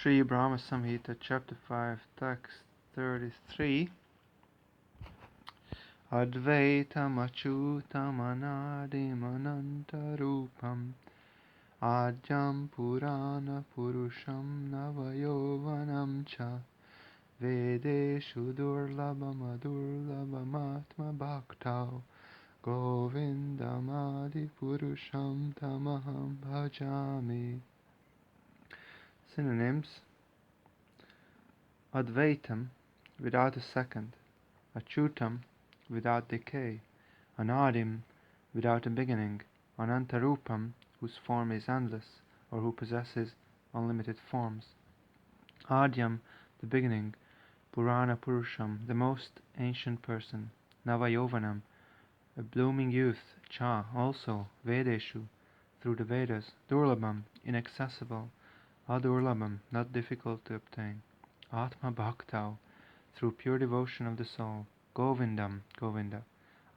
Śrī Brahma-saṁhitā, Chapter 5, Text 33. Advaitam achyutam anadim anantarupam Adyam purana purusham navayovanam cha Vedeshu durlabam adurlabam atma bhaktau Govindam adi purusham tamaham bhajami. Synonyms: Advaitam, without a second; Achyutam, without decay; Anadim, without a beginning; Anantarupam, whose form is endless, or who possesses unlimited forms; Adyam, the beginning; Purana Purusham, the most ancient person; Navayovanam, a blooming youth; Cha, also; Vedeshu, through the Vedas; Durlabam, inaccessible; Adurlabam, not difficult to obtain; Atma Bhaktau, through pure devotion of the soul; Govindam, Govinda;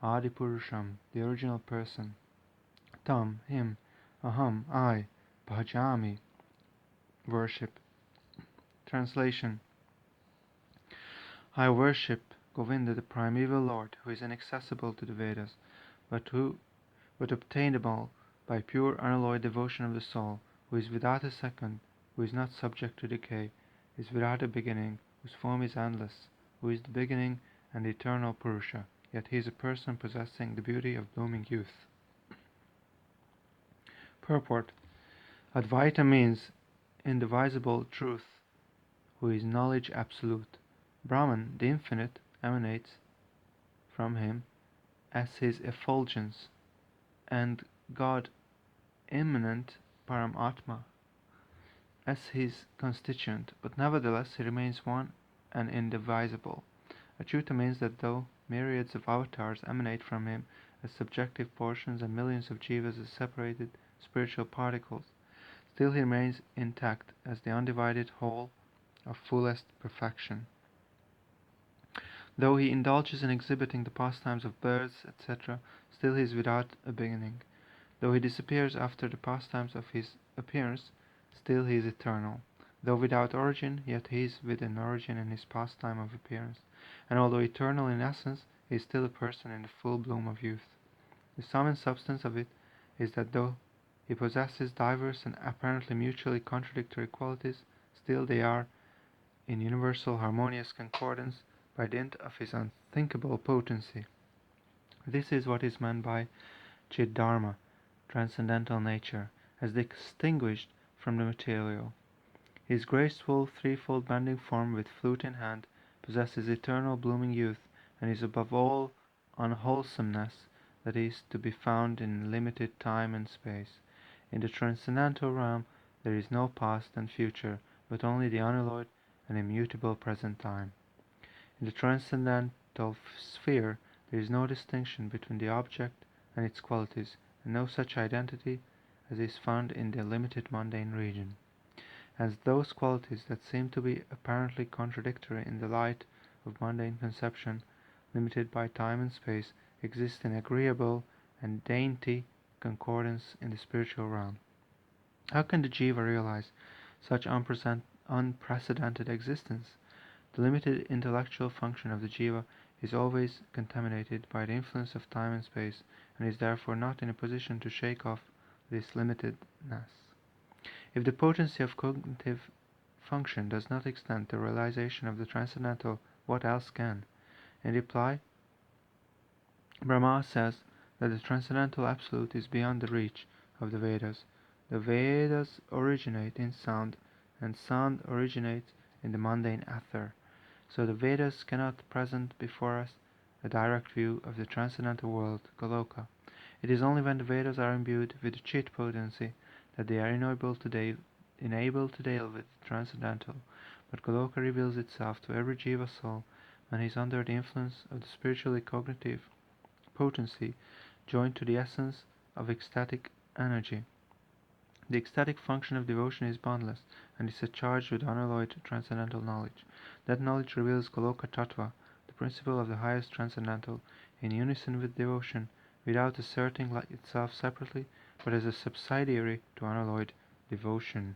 Adi Purusham, the original person; Tam, him; Aham, I; Bhajami, worship. Translation: I worship Govinda, the primeval Lord, who is inaccessible to the Vedas, but obtainable by pure unalloyed devotion of the soul, who is without a second, who is not subject to decay, is without a beginning, whose form is endless, who is the beginning and the eternal Purusha, yet he is a person possessing the beauty of blooming youth. Purport: Advaita means indivisible truth, who is knowledge absolute. Brahman, the infinite, emanates from him as his effulgence, and God, immanent Paramatma, as his constituent, but nevertheless he remains one and indivisible. Achyuta means that though myriads of avatars emanate from him as subjective portions and millions of jivas as separated spiritual particles, still he remains intact as the undivided whole of fullest perfection. Though he indulges in exhibiting the pastimes of birds, etc., still he is without a beginning. Though he disappears after the pastimes of his appearance, still he is eternal. Though without origin, yet he is with an origin in his pastime of appearance, and although eternal in essence, he is still a person in the full bloom of youth. The sum and substance of it is that though he possesses diverse and apparently mutually contradictory qualities, still they are in universal harmonious concordance by dint of his unthinkable potency. This is what is meant by Chid-dharma, transcendental nature, as distinguished from the material. His graceful threefold bending form with flute in hand possesses eternal blooming youth, and is above all unwholesomeness that is to be found in limited time and space. In the transcendental realm there is no past and future, but only the unalloyed and immutable present time. In the transcendental sphere there is no distinction between the object and its qualities, and no such identity as is found in the limited mundane region. As those qualities that seem to be apparently contradictory in the light of mundane conception, limited by time and space, exist in agreeable and dainty concordance in the spiritual realm. How can the jiva realize such unprecedented existence? The limited intellectual function of the jiva is always contaminated by the influence of time and space, and is therefore not in a position to shake off this limitedness. If the potency of cognitive function does not extend to realization of the transcendental, what else can? In reply, Brahma says that the transcendental absolute is beyond the reach of the Vedas. The Vedas originate in sound, and sound originates in the mundane ether. So the Vedas cannot present before us a direct view of the transcendental world, Goloka. It is only when the Vedas are imbued with the Chit potency that they are enabled to deal with the transcendental, but Goloka reveals itself to every jiva soul when he is under the influence of the spiritually cognitive potency joined to the essence of ecstatic energy. The ecstatic function of devotion is boundless, and is charged with unalloyed transcendental knowledge. That knowledge reveals Goloka Tattva, the principle of the highest transcendental, in unison with devotion, without asserting itself separately, but as a subsidiary to unalloyed devotion.